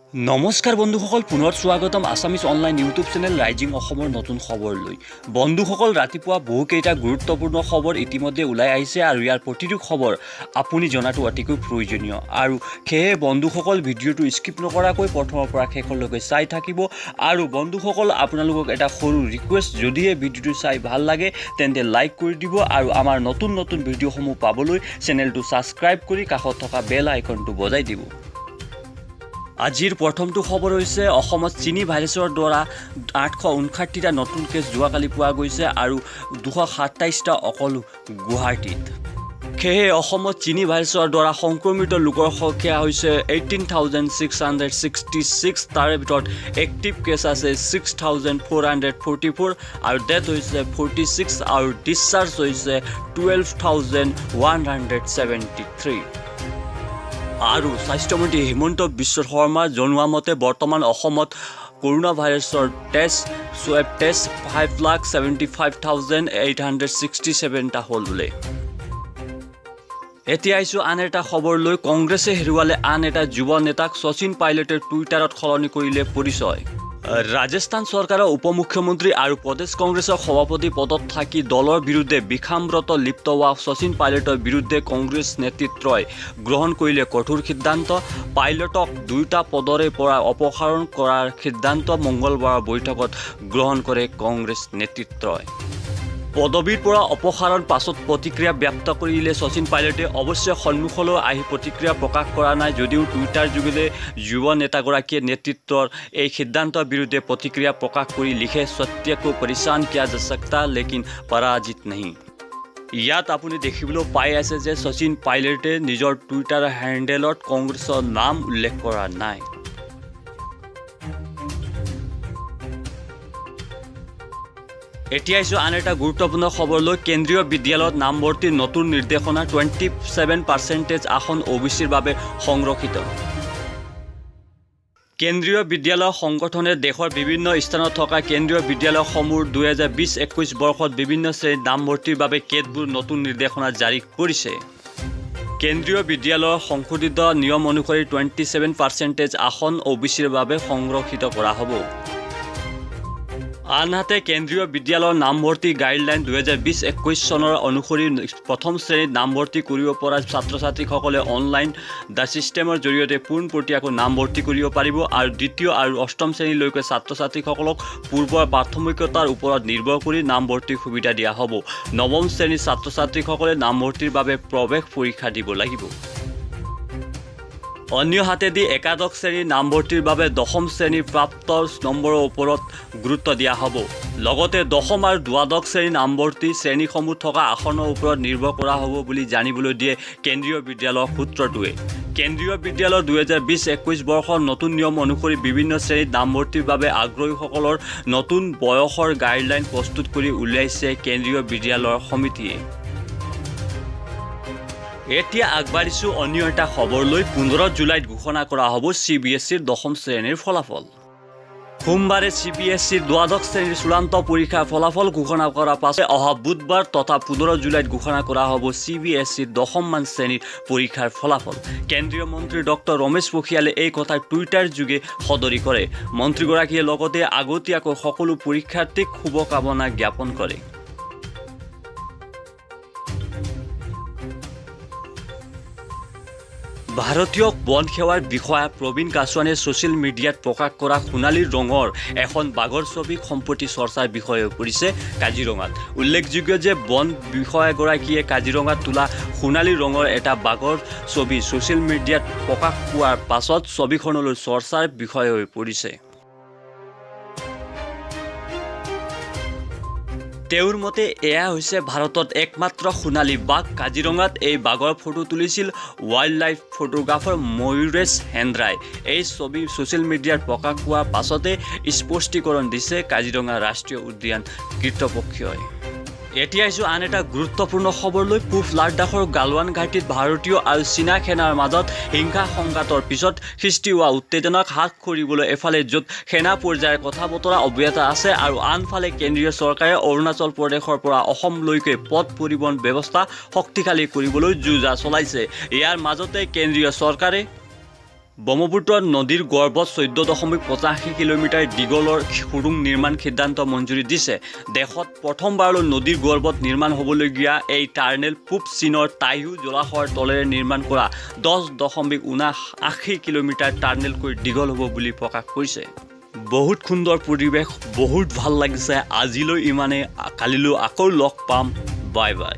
নমস্কাৰ বন্ধুসকল, পুনৰ স্বাগতম Assamese online YouTube channel rising অসমৰ নতুন খবৰলৈ। বন্ধুসকল, ৰাতিপুৱা বহুকেইটা গুৰুত্বপূৰ্ণ খবৰ ইতিমধ্যে ওলাই আহিছে আৰু ইয়াৰ প্ৰতিটো খবৰ আপুনি জনাটো অতিকৈ প্ৰয়োজনীয়। আৰু সেয়ে বন্ধুসকল, ভিডিঅ'টো স্কিপ নকৰাকৈ প্ৰথমৰ পৰা শেষলৈকে চাই থাকিব। আৰু বন্ধুসকল, আপোনালোকক এটা সৰু ৰিকুৱেষ্ট, যদি এই ভিডিঅ'টো চাই ভাল লাগে তেন্তে লাইক কৰি দিব আৰু আমাৰ নতুন নতুন ভিডিঅ'সমূহ পাবলৈ চেনেলটো ছাবস্ক্ৰাইব কৰি কাষত থকা বেল আইকনটো বজাই দিব। আজিৰ প্ৰথমটো খবৰ হৈছে অসমত চিনি ভাইৰাছৰ দ্বাৰা 859টা নতুন কেছ যোৱাকালি পোৱা গৈছে আৰু 227টা অকল গুৱাহাটীত। সেয়ে অসমত চিনি ভাইৰাছৰ দ্বাৰা সংক্ৰমিত লোকৰ সংখ্যা হৈছে 18,666। তাৰে ভিতৰত এক্টিভ কেছ আছে 6,444 আৰু ডেথ হৈছে 46 আৰু ডিছচাৰ্জ হৈছে 12,173। আৰু স্বাস্থ্যমন্ত্ৰী হিমন্ত বিশ্ব শৰ্মা জনোৱা মতে বৰ্তমান অসমত কৰোনা ভাইৰাছৰ সোৱাব টেষ্ট 5,75,867টা হ'ল বোলে। এতিয়া আহিছোঁ আন এটা খবৰলৈ। কংগ্ৰেছে হেৰুৱালে আন এটা যুৱ নেতাক, শচীন পাইলটে টুইটাৰত সলনি কৰিলে পৰিচয়। ৰাজস্থান চৰকাৰৰ উপ মুখ্যমন্ত্ৰী আৰু প্ৰদেশ কংগ্ৰেছৰ সভাপতি পদত থাকি দলৰ বিৰুদ্ধে বিষাম্ৰত লিপ্ত হোৱা শচীন পাইলটৰ বিৰুদ্ধে কংগ্ৰেছ নেতৃত্বই গ্ৰহণ কৰিলে কঠোৰ সিদ্ধান্ত। পাইলটক 2টা পদৰে পৰা অপসাৰণ কৰাৰ সিদ্ধান্ত মঙলবাৰৰ বৈঠকত গ্ৰহণ কৰে কংগ্ৰেছ নেতৃত্বই। পদবীৰ পৰা অপসাৰণ পাছত প্ৰতিক্ৰিয়া ব্যক্ত কৰিলে শচীন পাইলটে। অৱশ্যে সন্মুখলৈ আহি প্ৰতিক্ৰিয়া প্ৰকাশ কৰা নাই, যদিও টুইটাৰ যোগেৰে যুৱ নেতাগৰাকীয়ে নেতৃত্বৰ এই সিদ্ধান্তৰ বিৰুদ্ধে প্ৰতিক্ৰিয়া প্ৰকাশ কৰি লিখে, সত্য কো পৰেশান কিয়া যা সকতা লেকিন পৰাজিত नहीं। ইয়াত আপুনি দেখিবলৈ পাই আছে যে শচীন পাইলটে নিজৰ টুইটাৰ হেণ্ডেলত কংগ্ৰেছৰ নাম উল্লেখ কৰা নাই। এতিয়া আহিছোঁ আন এটা গুৰুত্বপূৰ্ণ খবৰলৈ। কেন্দ্ৰীয় বিদ্যালয়ত নামভৰ্তিৰ নতুন নিৰ্দেশনা, 27% আসন OBCৰ বাবে সংৰক্ষিত। কেন্দ্ৰীয় বিদ্যালয় সংগঠনে দেশৰ বিভিন্ন স্থানত থকা কেন্দ্ৰীয় বিদ্যালয়সমূহৰ 2020-21 বৰ্ষত বিভিন্ন শ্ৰেণীত নামভৰ্তিৰ বাবে কেতবোৰ নতুন নিৰ্দেশনা জাৰি কৰিছে। কেন্দ্ৰীয় বিদ্যালয়ৰ সংশোধিত নিয়ম অনুসৰি 27% আসন OBCৰ বাবে সংৰক্ষিত কৰা হ'ব। আনহাতে কেন্দ্ৰীয় বিদ্যালয়ৰ নামভৰ্তি গাইডলাইন 2020-21 চনৰ অনুসৰি প্ৰথম শ্ৰেণীত নামভৰ্তি কৰিব পৰা ছাত্ৰ ছাত্ৰীসকলে অনলাইন ছিষ্টেমৰ জৰিয়তে পোনপটীয়াকৈ নামভৰ্তি কৰিব পাৰিব আৰু দ্বিতীয় আৰু অষ্টম শ্ৰেণীলৈকে ছাত্ৰ ছাত্ৰীসকলক পূৰ্বৰ প্ৰাথমিকতাৰ ওপৰত নিৰ্ভৰ কৰি নামভৰ্তিৰ সুবিধা দিয়া হ'ব। নৱম শ্ৰেণীৰ ছাত্ৰ ছাত্ৰীসকলে নামভৰ্তিৰ বাবে প্ৰৱেশ পৰীক্ষা দিব লাগিব। অন্যহাতেদি একাদশ শ্ৰেণীৰ নামভৰ্তিৰ বাবে দশম শ্ৰেণীৰ প্ৰাপ্ত নম্বৰৰ ওপৰত গুৰুত্ব দিয়া হ'ব। লগতে দশম আৰু দ্বাদশ শ্ৰেণীৰ নামভৰ্তি শ্ৰেণীসমূহ থকা আসনৰ ওপৰত নিৰ্ভৰ কৰা হ'ব বুলি জানিবলৈ দিয়ে কেন্দ্ৰীয় বিদ্যালয়ৰ সূত্ৰটোৱে। কেন্দ্ৰীয় বিদ্যালয়ৰ 2020-21 বৰ্ষৰ নতুন নিয়ম অনুসৰি বিভিন্ন শ্ৰেণীত নামভৰ্তিৰ বাবে আগ্ৰহীসকলৰ নতুন বয়সৰ গাইডলাইন প্ৰস্তুত কৰি উলিয়াইছে কেন্দ্ৰীয় বিদ্যালয়ৰ সমিতিয়ে। এতিয়া আগবাঢ়িছোঁ অন্য এটা খবৰলৈ। 15 জুলাইত ঘোষণা কৰা হ'ব CBSEৰ দশম শ্ৰেণীৰ ফলাফল। সোমবাৰে CBSEৰ দ্বাদশ শ্ৰেণীৰ চূড়ান্ত পৰীক্ষাৰ ফলাফল ঘোষণা কৰাৰ পাছত অহা বুধবাৰ তথা 15 জুলাইত ঘোষণা কৰা হ'ব CBSEৰ দশমমান শ্ৰেণীৰ পৰীক্ষাৰ ফলাফল। কেন্দ্ৰীয় মন্ত্ৰী ডক্টৰ ৰমেশ পোখৰিয়ালে এই কথা টুইটাৰ যোগে সদৰি কৰে। মন্ত্ৰীগৰাকীয়ে লগতে আগতীয়াকৈ সকলো পৰীক্ষাৰ্থীক শুভকামনা জ্ঞাপন কৰে। ভাৰতীয় বন সেৱাৰ বিষয়া প্ৰবীণ কাছৱানীয়ে ছ'চিয়েল মিডিয়াত প্ৰকাশ কৰা সোণালী ৰঙৰ এখন বাঘৰ ছবি সম্প্ৰতি চৰ্চাৰ বিষয় হৈ পৰিছে কাজিৰঙাত। উল্লেখযোগ্য যে বন বিষয়াগৰাকীয়ে কাজিৰঙাত তোলা সোণালী ৰঙৰ এটা বাঘৰ ছবি ছ'চিয়েল মিডিয়াত প্ৰকাশ পোৱাৰ পাছত ছবিখনলৈ চৰ্চাৰ বিষয় হৈ পৰিছে। তেওঁৰ মতে এয়া হৈছে ভাৰতত একমাত্ৰ সোণালী বাঘ। কাজিৰঙাত এই বাঘৰ ফটো তুলিছিল ৱাইল্ড লাইফ ফটোগ্ৰাফাৰ ময়ূৰেশ হেন্দ্ৰাই। এই ছবি ছ'চিয়েল মিডিয়াত প্ৰকাশ পোৱাৰ পাছতে স্পষ্টীকৰণ দিছে কাজিৰঙা ৰাষ্ট্ৰীয় উদ্যান কৰ্তৃপক্ষই। এতিয়া আহিছোঁ আন এটা গুৰুত্বপূৰ্ণ খবৰলৈ। পূব লাডাখৰ গালৱান ঘাটিত ভাৰতীয় আৰু চীনা সেনাৰ মাজত হিংসা সংঘাতৰ পিছত সৃষ্টি হোৱা উত্তেজনাক হ্ৰাস কৰিবলৈ এফালে য'ত সেনা পৰ্যায়ৰ কথা বতৰা অব্যাহত আছে আৰু আনফালে কেন্দ্ৰীয় চৰকাৰে অৰুণাচল প্ৰদেশৰ পৰা অসমলৈকে পথ পৰিবহণ ব্যৱস্থা শক্তিশালী কৰিবলৈ যো-জা চলাইছে। ইয়াৰ মাজতে কেন্দ্ৰীয় চৰকাৰে ব্ৰহ্মপুত্ৰ নদীৰ গৰ্ভত 14.85 কিলোমিটাৰ দীঘলৰ সুৰুং নিৰ্মাণ সিদ্ধান্ত মঞ্জুৰি দিছে। দেশত প্ৰথমবাৰলৈ নদীৰ গৰ্ভত নিৰ্মাণ হ'বলগীয়া এই টাৰ্নেল পূব চীনৰ তাইহু জলাশয়ৰ তলেৰে নিৰ্মাণ কৰা 10.79 কিলোমিটাৰ টাৰ্নেলকৈ দীঘল হ'ব বুলি প্ৰকাশ কৰিছে। বহুত সুন্দৰ পৰিৱেশ, বহুত ভাল লাগিছে। আজিলৈ ইমানে, কালিলৈ আকৌ লগ পাম। Bye bye.